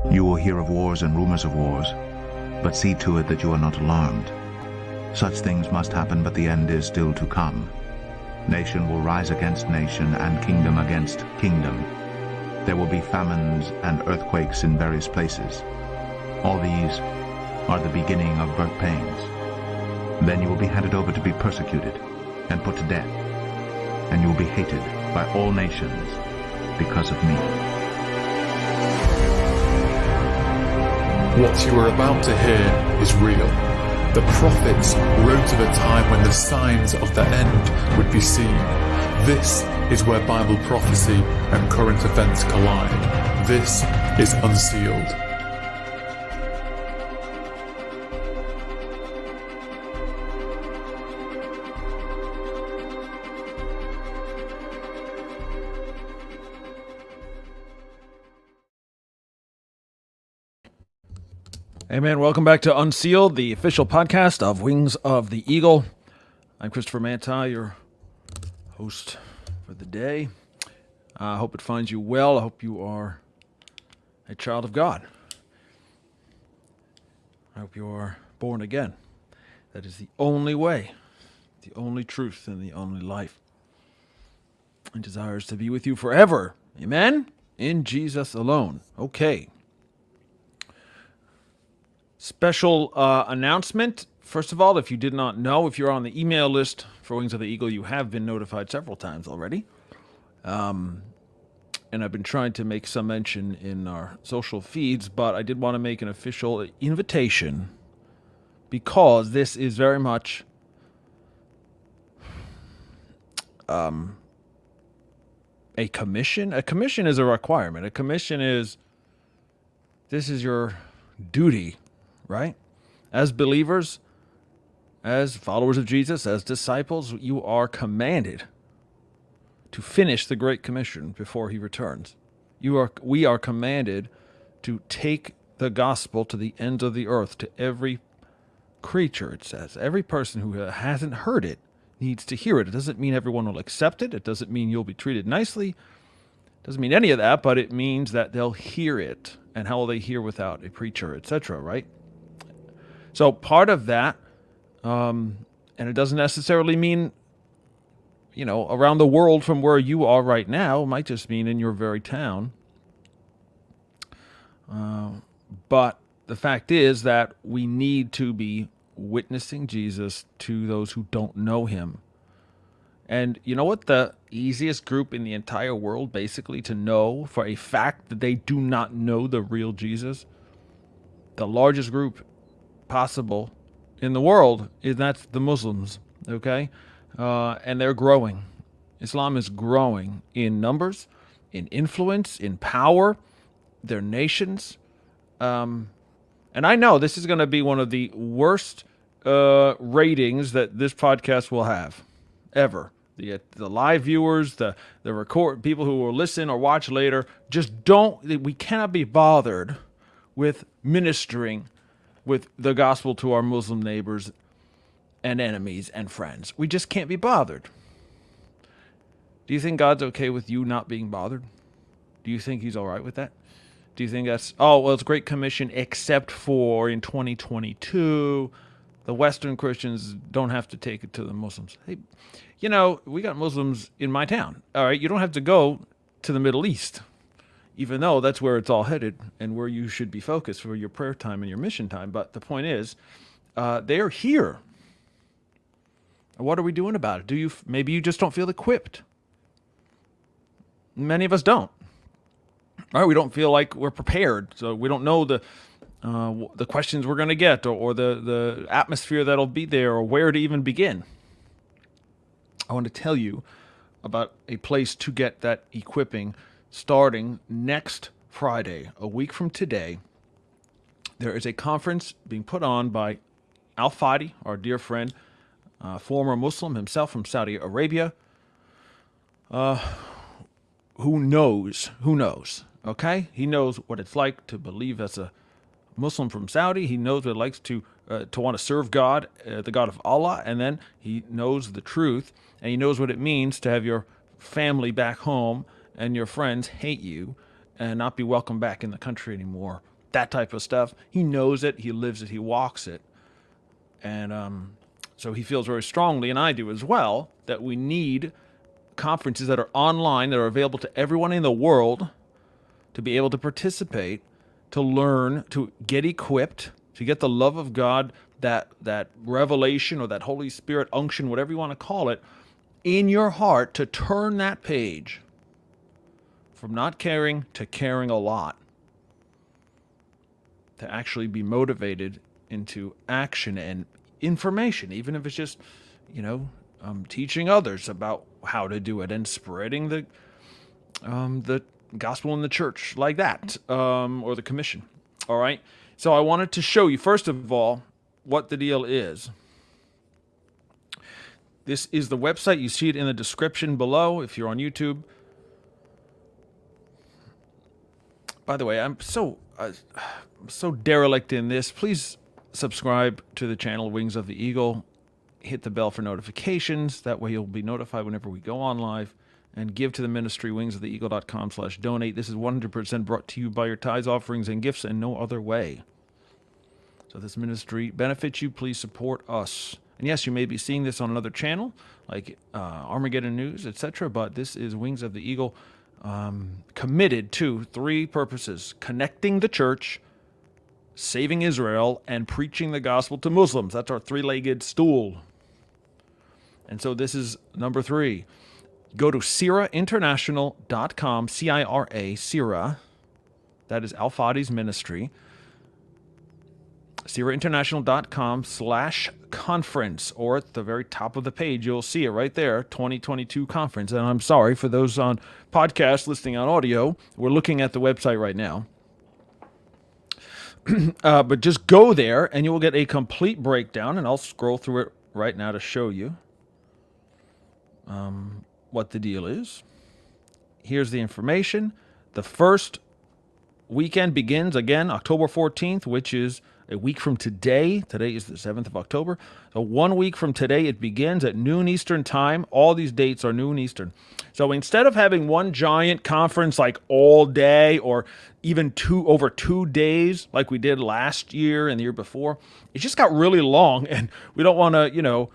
You will hear of wars and rumors of wars, but see to it that you are not alarmed. Such things must happen, but the end is still to come. Nation will rise against nation, and kingdom against kingdom. There will be famines and earthquakes in various places. All these are the beginning of birth pains. Then you will be handed over to be persecuted and put to death, and you will be hated by all nations because of me. What you are about to hear is real. The prophets wrote of a time when the signs of the end would be seen. This is where Bible prophecy and current events collide. This is Unsealed. Hey man, welcome back to Unsealed, the official podcast of Wings of the Eagle. I'm Christopher Manti, your host for the day. I hope it finds you well. I hope you are a child of God. I hope you are born again. That is the only way, the only truth, and the only life. And desires to be with you forever. Amen? In Jesus alone. Okay. Special announcement. First of all, if you did not know, if you're on the email list for Wings of the Eagle, you have been notified several times already. And I've been trying to make some mention in our social feeds, but I did want to make an official invitation because this is very much a commission. A commission is a requirement. A commission is, this is your duty. Right? As believers, as followers of Jesus, as disciples, you are commanded to finish the Great Commission before he returns. We are commanded to take the gospel to the ends of the earth, to every creature, it says. Every person who hasn't heard it needs to hear it. It doesn't mean everyone will accept it. It doesn't mean you'll be treated nicely. It doesn't mean any of that, but it means that they'll hear it. And how will they hear without a preacher, etc., right? So part of that, and it doesn't necessarily mean, around the world from where you are right now. It might just mean in your very town. But the fact is that we need to be witnessing Jesus to those who don't know him. And you know what the easiest group in the entire world basically to know for a fact that they do not know the real Jesus? The largest group possible in the world, that's the Muslims, okay? And they're growing. Islam is growing in numbers, in influence, in power, their nations. And I know this is going to be one of the worst ratings that this podcast will have, ever. The live viewers, the record people who will listen or watch later, we cannot be bothered with ministering with the gospel to our Muslim neighbors and enemies and friends. We just can't be bothered. Do you think God's okay with you not being bothered? Do you think he's all right with that? Do you think that's, it's Great Commission, except for in 2022, the Western Christians don't have to take it to the Muslims. Hey, we got Muslims in my town. All right, you don't have to go to the Middle East, even though that's where it's all headed and where you should be focused for your prayer time and your mission time. But the point is, they are here. What are we doing about it? Maybe you just don't feel equipped. Many of us don't. All right, we don't feel like we're prepared, so we don't know the questions we're going to get or the atmosphere that'll be there or where to even begin. I want to tell you about a place to get that equipping starting next Friday, a week from today. There is a conference being put on by Al-Fadi, our dear friend, former Muslim himself from Saudi Arabia. Who knows, okay? He knows what it's like to believe as a Muslim from Saudi. He knows what it likes to want to serve God, the God of Allah, and then he knows the truth, and he knows what it means to have your family back home and your friends hate you and not be welcome back in the country anymore that type of stuff. He knows it. He lives it. He walks it. And so he feels very strongly, and I do as well, that we need conferences that are online, that are available to everyone in the world to be able to participate, to learn, to get equipped, to get the love of God, that revelation or that Holy Spirit unction, whatever you want to call it, in your heart, to turn that page from not caring to caring a lot, to actually be motivated into action and information, even if it's just, teaching others about how to do it and spreading the gospel in the church like that, or the commission. All right. So I wanted to show you, first of all, what the deal is. This is the website. You see it in the description below if you're on YouTube. By the way, I'm so derelict in this. Please subscribe to the channel Wings of the Eagle. Hit the bell for notifications. That way you'll be notified whenever we go on live. And give to the ministry, wingsoftheeagle.com/donate. This is 100% brought to you by your tithes, offerings, and gifts, and no other way. So this ministry benefits you. Please support us. And yes, you may be seeing this on another channel, like Armageddon News, etc. But this is Wings of the Eagle, committed to three purposes: connecting the church, saving Israel, and preaching the gospel to Muslims. That's our three-legged stool. And so this is number 3. Go to sirainternational.com, C-I-R-A, Sira. That is Al-Fadi's ministry. sirainternational.com/conference, or at the very top of the page, you'll see it right there, 2022 conference. And I'm sorry for those on podcast listening on audio. We're looking at the website right now. But just go there and you will get a complete breakdown, and I'll scroll through it right now to show you what the deal is. Here's the information. The first weekend begins, again, October 14th, which is a week from today. Today is the 7th of October. So 1 week from today, it begins at noon Eastern time. All these dates are noon Eastern. So instead of having one giant conference like all day, or even over 2 days like we did last year and the year before, it just got really long, and we don't want to,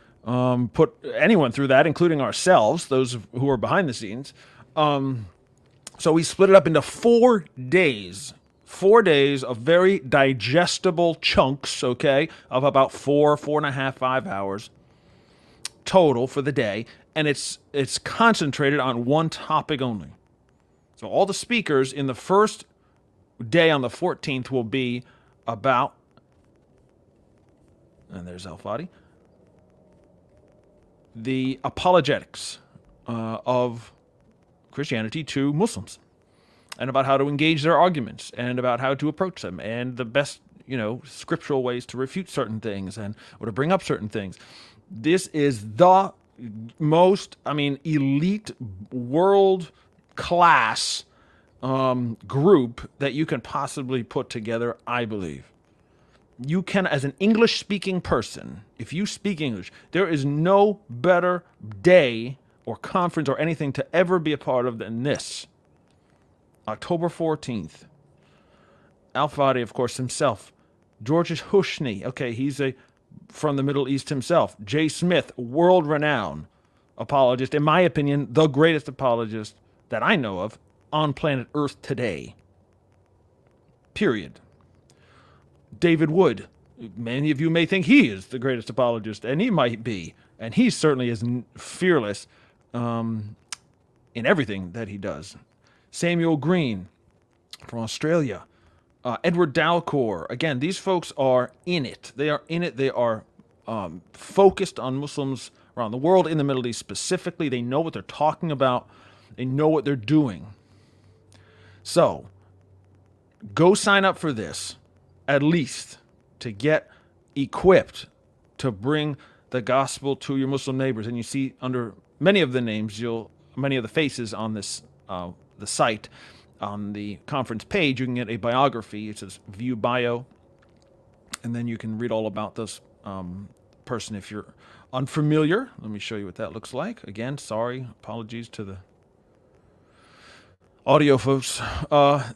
put anyone through that, including ourselves, those who are behind the scenes. So we split it up into 4 days. 4 days of very digestible chunks, okay, of about 4.5, 5 hours total for the day. And it's concentrated on one topic only. So all the speakers in the first day on the 14th will be about, and there's Al-Fadi, the apologetics of Christianity to Muslims, and about how to engage their arguments, and about how to approach them, and the best, scriptural ways to refute certain things, or to bring up certain things. This is the most, elite, world-class group that you can possibly put together, I believe. You can, as an English-speaking person, if you speak English, there is no better day or conference or anything to ever be a part of than this. October 14th. Al-Fadi, of course, himself. George Hushni, okay, he's from the Middle East himself. Jay Smith, world-renowned apologist, in my opinion, the greatest apologist that I know of on planet Earth today. Period. David Wood, many of you may think he is the greatest apologist, and he might be, and he certainly is fearless in everything that he does. Samuel Green from Australia. Edward Dalcour. Again, these folks are in it. They are in it. They are focused on Muslims around the world, in the Middle East specifically. They know what they're talking about. They know what they're doing. So, go sign up for this, at least, to get equipped to bring the gospel to your Muslim neighbors. And you see under many of the names, many of the faces on this the site, on the conference page, you can get a biography. It says View Bio, and then you can read all about this person if you're unfamiliar. Let me show you what that looks like. Again, sorry, apologies to the audio folks.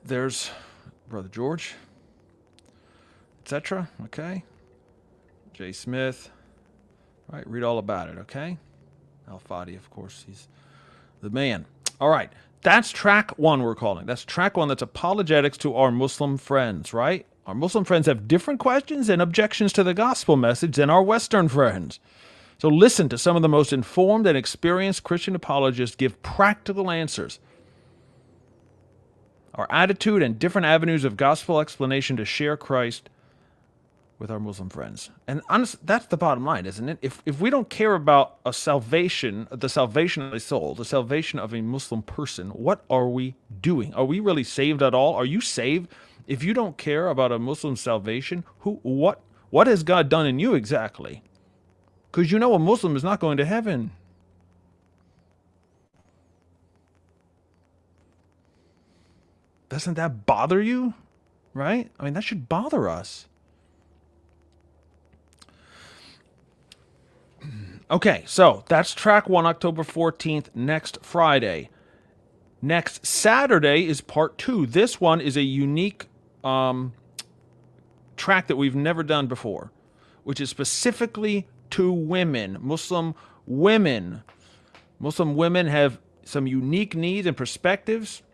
There's Brother George. etc. Okay. J. Smith. All right, read all about it, okay? Al-Fadi, of course, he's the man. All right, that's track one we're calling. That's track one. That's apologetics to our Muslim friends, right? Our Muslim friends have different questions and objections to the gospel message than our Western friends. So listen to some of the most informed and experienced Christian apologists give practical answers. Our attitude and different avenues of gospel explanation to share Christ with our Muslim friends. And honestly, that's the bottom line, isn't it? If we don't care about the salvation of a soul, the salvation of a Muslim person, what are we doing? Are we really saved at all? Are you saved? If you don't care about a Muslim salvation, what has God done in you exactly? Because you know a Muslim is not going to heaven. Doesn't that bother you? Right? I mean, that should bother us. Okay, so that's track one, October 14th, next Friday. Next Saturday is part two. This one is a unique track that we've never done before, which is specifically to women, Muslim women. Muslim women have some unique needs and perspectives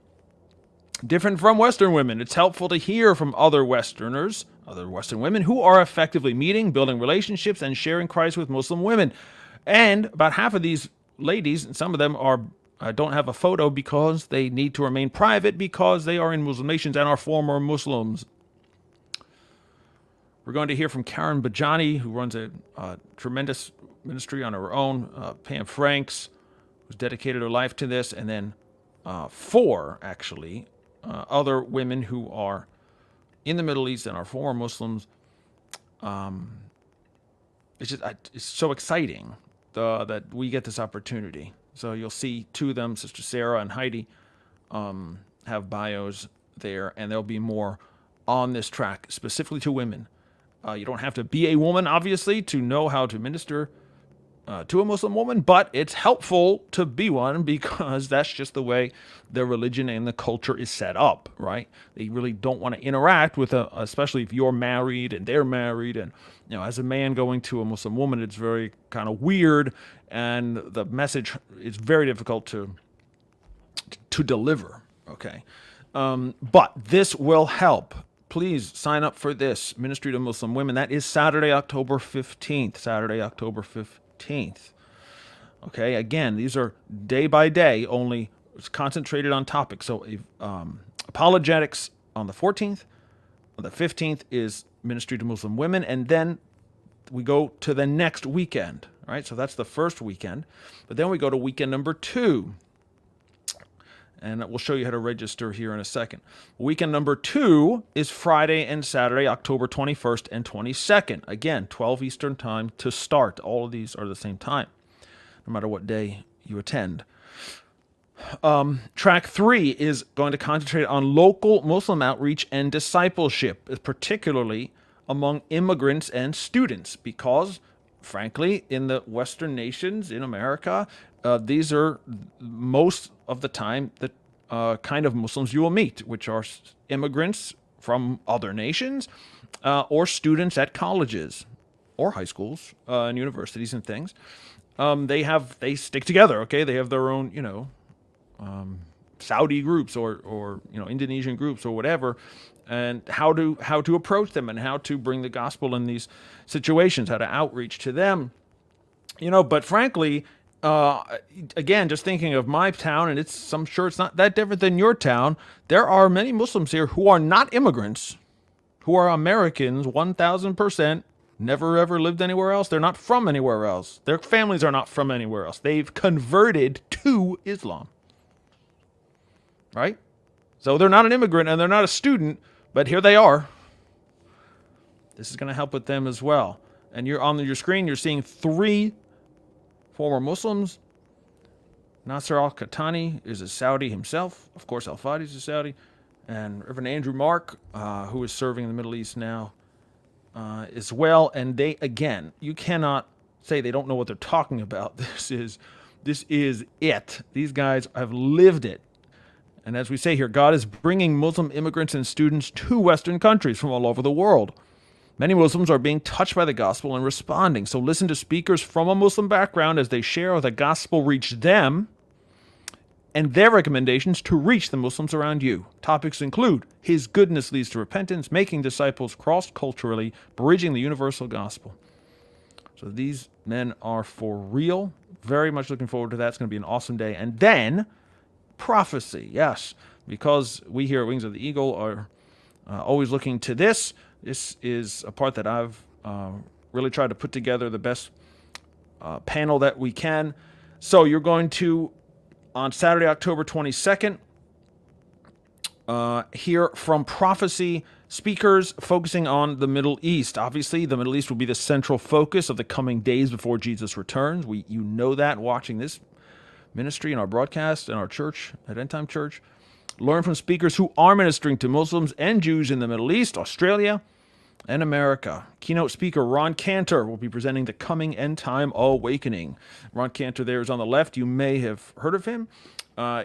different from Western women. It's helpful to hear from other Western women who are effectively meeting, building relationships, and sharing Christ with Muslim women. And about half of these ladies, and some of them don't have a photo because they need to remain private because they are in Muslim nations and are former Muslims. We're going to hear from Karen Bajani, who runs a tremendous ministry on her own, Pam Franks, who's dedicated her life to this, and then four, actually, other women who are in the Middle East and are former Muslims. It's so exciting that we get this opportunity. So you'll see two of them, Sister Sarah and Heidi, have bios there, and there'll be more on this track specifically to women. You don't have to be a woman, obviously, to know how to minister to a Muslim woman, but it's helpful to be one because that's just the way their religion and the culture is set up, right? They really don't want to interact with, especially if you're married and they're married, and as a man going to a Muslim woman, it's very kind of weird, and the message is very difficult to deliver. Okay, but this will help. Please sign up for this Ministry to Muslim Women. That is Saturday, October 15th. Saturday, October 15th. Okay, again, these are day by day, only it's concentrated on topics. So apologetics on the 14th. On the 15th is Ministry to Muslim Women. And then we go to the next weekend. All right, so that's the first weekend. But then we go to weekend number 2. And we'll show you how to register here in a second. Weekend number 2 is Friday and Saturday, October 21st and 22nd. Again, 12 Eastern time to start. All of these are the same time, no matter what day you attend. Track 3 is going to concentrate on local Muslim outreach and discipleship, particularly among immigrants and students, because, frankly, in the Western nations, in America, these are most of the time the kind of Muslims you will meet, which are immigrants from other nations or students at colleges or high schools and universities and things. They stick together, okay? They have their own, Saudi groups or Indonesian groups or whatever, and how to approach them and how to bring the gospel in these situations, how to outreach to them. But frankly, again, just thinking of my town, and I'm sure it's not that different than your town. There are many Muslims here who are not immigrants, who are Americans, 1,000%, never ever lived anywhere else. They're not from anywhere else. Their families are not from anywhere else. They've converted to Islam, right? So they're not an immigrant and they're not a student, but here they are. This is going to help with them as well. And you're on your screen, you're seeing 3 former Muslims. Nasser al-Khatani is a Saudi himself. Of course, Al-Fadi is a Saudi. And Reverend Andrew Mark, who is serving in the Middle East now as well. And they, again, you cannot say they don't know what they're talking about. This is it. These guys have lived it. And as we say here, God is bringing Muslim immigrants and students to Western countries from all over the world. Many Muslims are being touched by the gospel and responding. So listen to speakers from a Muslim background as they share how the gospel reached them and their recommendations to reach the Muslims around you. Topics include His goodness leads to repentance, making disciples cross-culturally, bridging the universal gospel. So these men are for real. Very much looking forward to that. It's going to be an awesome day. And then prophecy. Yes, because we here at Wings of the Eagle are always looking to this. This is a part that I've really tried to put together the best panel that we can. So you're going to, on Saturday, October 22nd, hear from prophecy speakers focusing on the Middle East. Obviously, the Middle East will be the central focus of the coming days before Jesus returns. You know that watching this ministry and our broadcast and our church at End Time Church. Learn from speakers who are ministering to Muslims and Jews in the Middle East, Australia, and America. Keynote speaker Ron Cantor will be presenting the coming end time awakening. Ron Cantor there is on the left. You may have heard of him.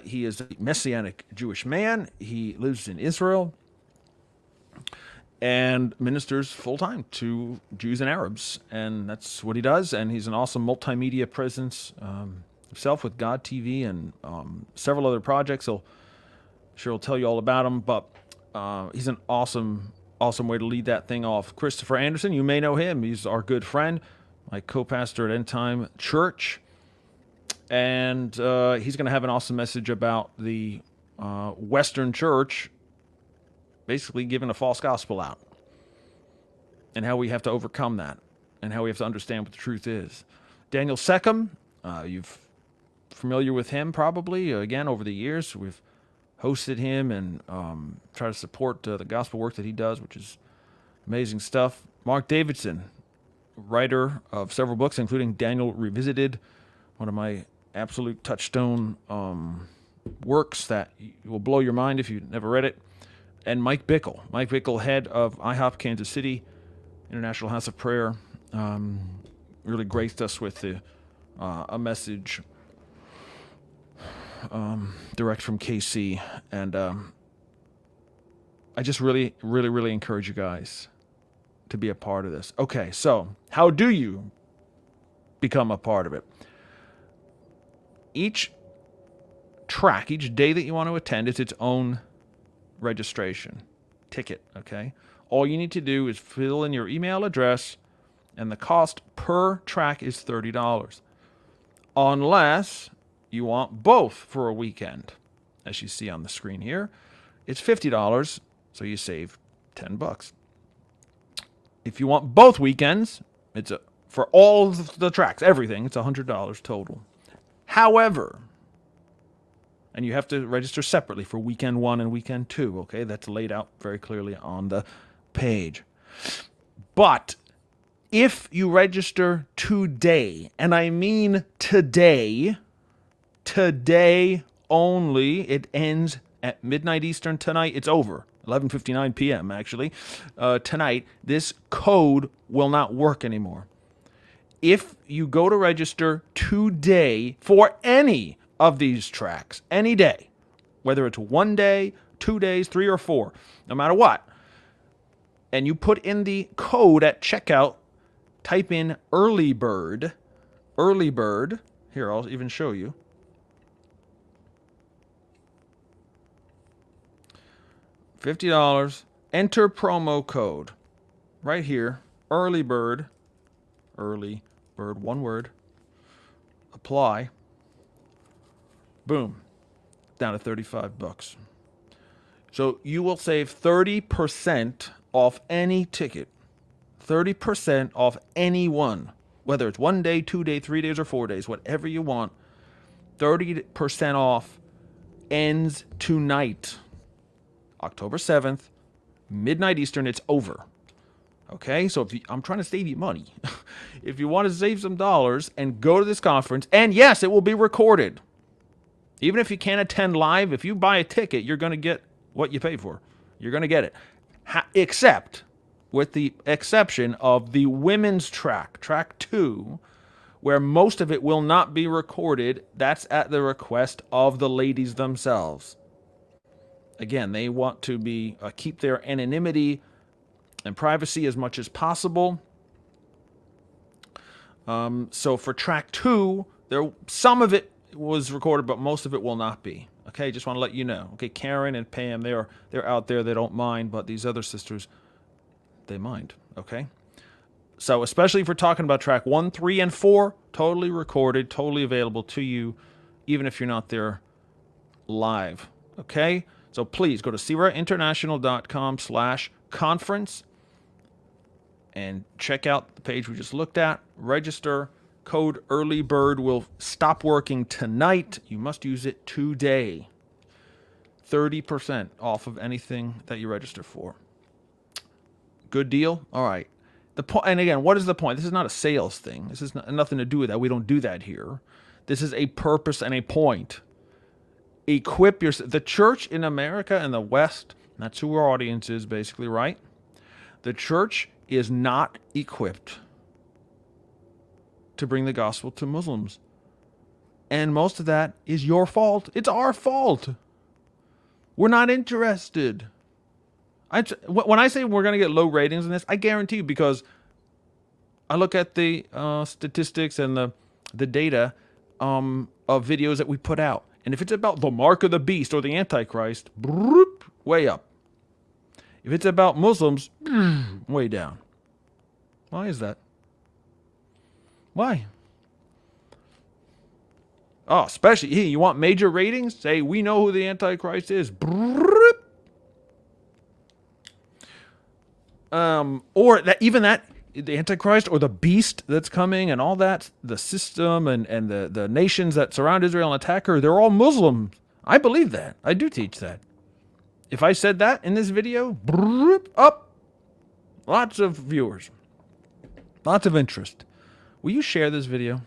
He is a Messianic Jewish man. He lives in Israel and ministers full-time to Jews and Arabs. And that's what he does. And he's an awesome multimedia presence himself with God TV and several other projects. He'll tell you all about him. But he's an awesome way to lead that thing off. Christopher Anderson, you may know him. He's our good friend, my co-pastor at End Time Church. And he's going to have an awesome message about the Western Church basically giving a false gospel out and how we have to overcome that and how we have to understand what the truth is. Daniel Seckham, you're familiar with him probably. Again, over the years, we've hosted him and try to support the gospel work that he does, which is amazing stuff. Mark Davidson, writer of several books, including Daniel Revisited, one of my absolute touchstone works that will blow your mind if you've never read it. And Mike Bickle, head of IHOP Kansas City International House of Prayer, really graced us with a message direct from KC, and I just really encourage you guys to be a part of this. Okay, so how do you become a part of it? Each track, each day that you want to attend is its own registration ticket, okay? All you need to do is fill in your email address, and the cost per track is $30. Unless you want both for a weekend. As you see on the screen here, it's $50, so you save $10. If you want both weekends, it's for all of the tracks, everything, it's $100 total. However, and you have to register separately for weekend 1 and weekend 2, okay? That's laid out very clearly on the page. But if you register today, and I mean today only, it ends at midnight Eastern tonight. It's over, 11:59 p.m. actually. Tonight, this code will not work anymore. If you go to register today for any of these tracks, any day, whether it's 1 day, 2 days, 3 or 4, no matter what, and you put in the code at checkout, type in early bird, here, I'll even show you. $50, enter promo code right here, early bird, one word, apply, boom, down to $35. So you will save 30% off any ticket, 30% off any one, whether it's 1 day, 2 day, 3 days, or 4 days, whatever you want. 30% off ends tonight, October 7th, midnight Eastern. It's over. Okay, so I'm trying to save you money. If you want to save some dollars and go to this conference, and yes, it will be recorded. Even if you can't attend live, if you buy a ticket, you're going to get what you pay for. You're going to get it. Except, with the exception of the women's track, track 2, where most of it will not be recorded. That's at the request of the ladies themselves. Again, they want to keep their anonymity and privacy as much as possible. So for track 2, some of it was recorded, but most of it will not be. Okay, just want to let you know. Okay, Karen and Pam, they're out there. They don't mind, but these other sisters, they mind. Okay, so especially if we're talking about track 1, 3, and 4, totally recorded, totally available to you, even if you're not there live. Okay, so please go to sirainternational.com/conference and check out the page we just looked at. Register. Code EARLYBIRD will stop working tonight. You must use it today. 30% off of anything that you register for. Good deal? All right. And again, what is the point? This is not a sales thing. This is nothing to do with that. We don't do that here. This is a purpose and a point. Equip yourself. The church in America and the West, that's who our audience is basically, right? The church is not equipped to bring the gospel to Muslims. And most of that is your fault. It's our fault. We're not interested. When I say we're going to get low ratings in this, I guarantee you, because I look at the statistics and the data of videos that we put out. And if it's about the mark of the beast or the Antichrist, way up. If it's about Muslims, way down. Why is that? Why? Oh, especially, hey, you want major ratings? Say, we know who the Antichrist is. Or that the Antichrist or the beast that's coming and all that, the system and the nations that surround Israel and attack her, they're all Muslims. I believe that. I do teach that. If I said that in this video, up. Lots of viewers. Lots of interest. Will you share this video?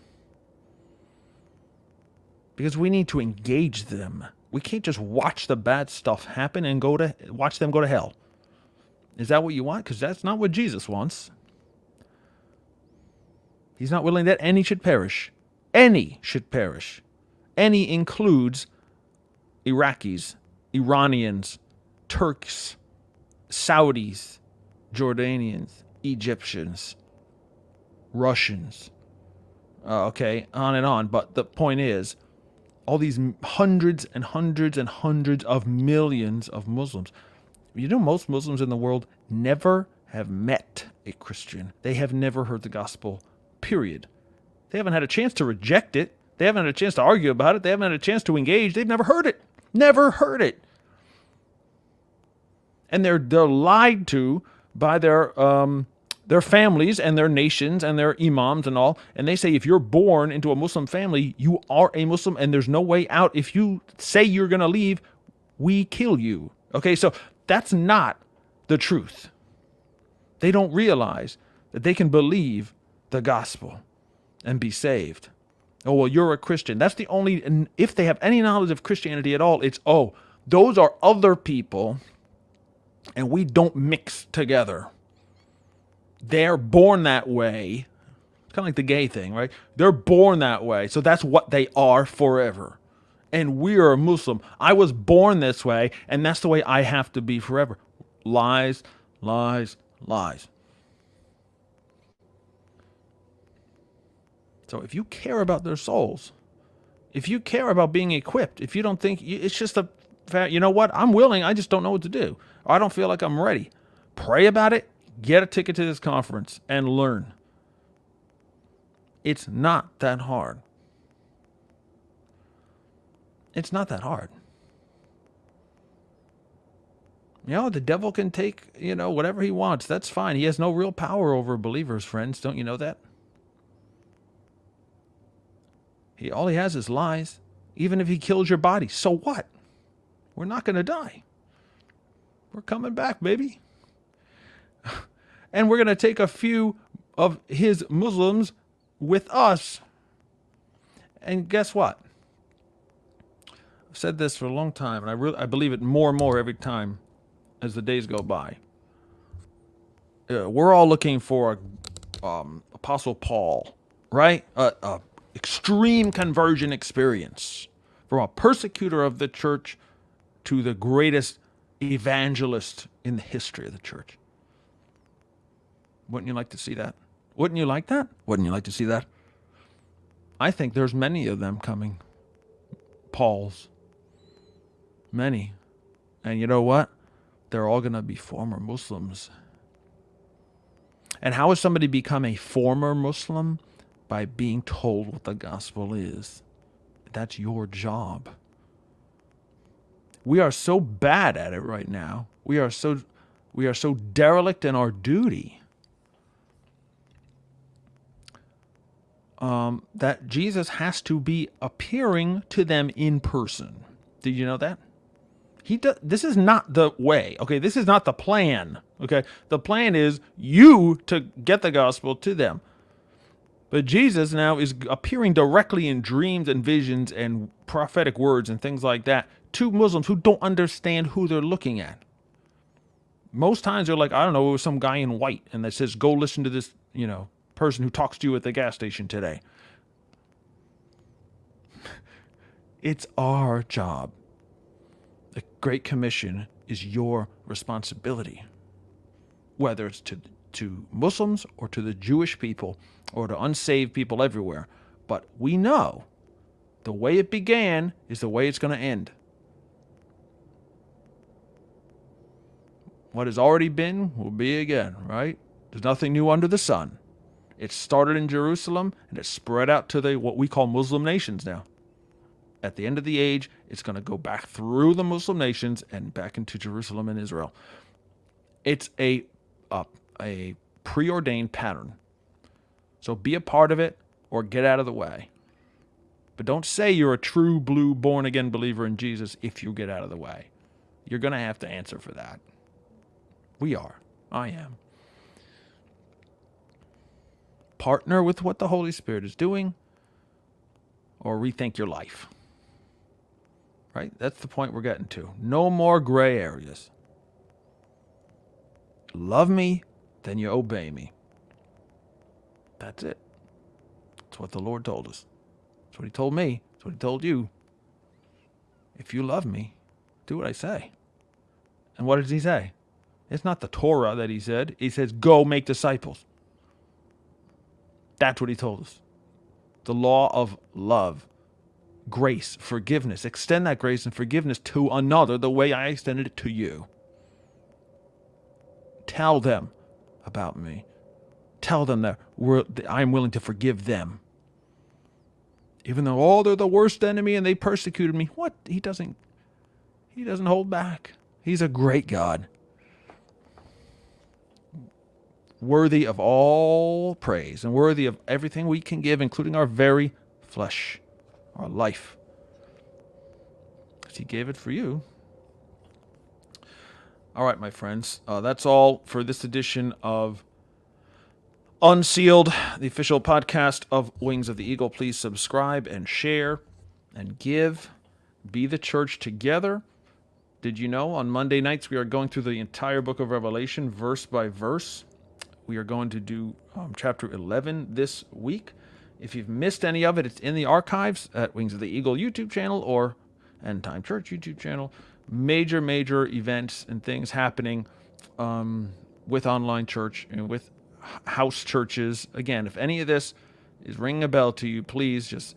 Because we need to engage them. We can't just watch the bad stuff happen and watch them go to hell. Is that what you want? Because that's not what Jesus wants. He's not willing that any should perish. Any should perish. Any includes Iraqis, Iranians, Turks, Saudis, Jordanians, Egyptians, Russians. Okay, on and on. But the point is, all these hundreds and hundreds and hundreds of millions of Muslims. You know, most Muslims in the world never have met a Christian. They have never heard the gospel, period. They haven't had a chance to reject it. They haven't had a chance to argue about it. They haven't had a chance to engage. They've never heard it. Never heard it. And they're lied to by their families and their nations and their imams and all. And they say if you're born into a Muslim family, you are a Muslim and there's no way out. If you say you're going to leave, we kill you. Okay, so that's not the truth. They don't realize that they can believe the gospel and be saved. Oh, well, you're a Christian. That's the only, if they have any knowledge of Christianity at all, it's, oh, those are other people and we don't mix together. They're born that way. It's kind of like the gay thing, right? They're born that way. So that's what they are forever. And we're a Muslim. I was born this way, and that's the way I have to be forever. Lies, lies, lies. So if you care about their souls, if you care about being equipped, if you don't think it's just a fact, you know what? I'm willing. I just don't know what to do. Or I don't feel like I'm ready. Pray about it. Get a ticket to this conference and learn. It's not that hard. It's not that hard. You know, the devil can take, whatever he wants. That's fine. He has no real power over believers, friends. Don't you know that? All he has is lies. Even if he kills your body, so what? We're not going to die. We're coming back, baby. And we're going to take a few of his Muslims with us. And guess what? I've said this for a long time, and I believe it more and more every time as the days go by. We're all looking for Apostle Paul, right? Extreme conversion experience from a persecutor of the church to the greatest evangelist in the history of the church. Wouldn't you like to see that? Wouldn't you like that? Wouldn't you like to see that? I think there's many of them coming. Pauls. Many. And you know what? They're all going to be former Muslims. And how has somebody become a former Muslim? By being told what the gospel is. That's your job. We are so bad at it right now. We are so derelict in our duty that Jesus has to be appearing to them in person. Did you know that? This is not the way. Okay, this is not the plan. Okay, the plan is you to get the gospel to them. But Jesus now is appearing directly in dreams and visions and prophetic words and things like that to Muslims who don't understand who they're looking at. Most times they're like, I don't know, it was some guy in white and that says, go listen to this, person who talks to you at the gas station today. It's our job. The Great Commission is your responsibility. Whether it's to Muslims or to the Jewish people or to unsaved people everywhere. But we know the way it began is the way it's going to end. What has already been will be again, right? There's nothing new under the sun. It started in Jerusalem and it spread out to what we call Muslim nations now. At the end of the age, it's going to go back through the Muslim nations and back into Jerusalem and Israel. It's a preordained pattern. So be a part of it or get out of the way. But don't say you're a true blue born again believer in Jesus if you get out of the way. You're going to have to answer for that. We are. I am. Partner with what the Holy Spirit is doing or rethink your life. Right? That's the point we're getting to. No more gray areas. Love me, then you obey me. That's it. That's what the Lord told us. That's what he told me. That's what he told you. If you love me, do what I say. And what does he say? It's not the Torah that he said. He says, go make disciples. That's what he told us. The law of love, grace, forgiveness. Extend that grace and forgiveness to another the way I extended it to you. Tell them about me. Tell them that I'm willing to forgive them. Even though, they're the worst enemy and they persecuted me. What? He doesn't hold back. He's a great God. Worthy of all praise and worthy of everything we can give, including our very flesh, our life. Because he gave it for you. All right, my friends, that's all for this edition of Unsealed, the official podcast of Wings of the Eagle. Please subscribe and share and give. Be the church together. Did you know on Monday nights we are going through the entire book of Revelation, verse by verse. We are going to do chapter 11 this week. If you've missed any of it, it's in the archives at Wings of the Eagle YouTube channel or End Time Church YouTube channel. Major events and things happening with online church and with house churches. Again, if any of this is ringing a bell to you, please just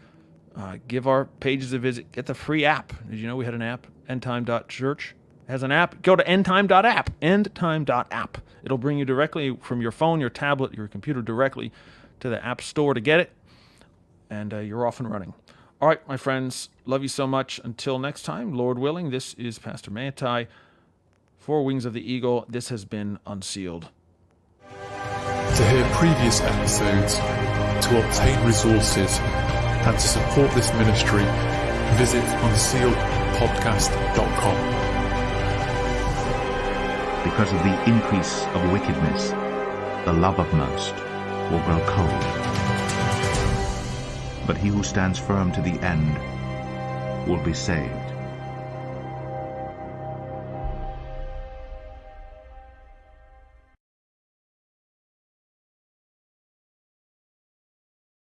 give our pages a visit. Get the free app. Did you know we had an app? Endtime.church has an app. Go to endtime.app. Endtime.app. It'll bring you directly from your phone, your tablet, your computer directly to the app store to get it. And you're off and running. All right, my friends, love you so much. Until next time, Lord willing, this is Pastor Manti for Wings of the Eagle. This has been Unsealed. To hear previous episodes, to obtain resources, and to support this ministry, visit unsealedpodcast.com. Because of the increase of wickedness, the love of most will grow cold. But he who stands firm to the end will be saved.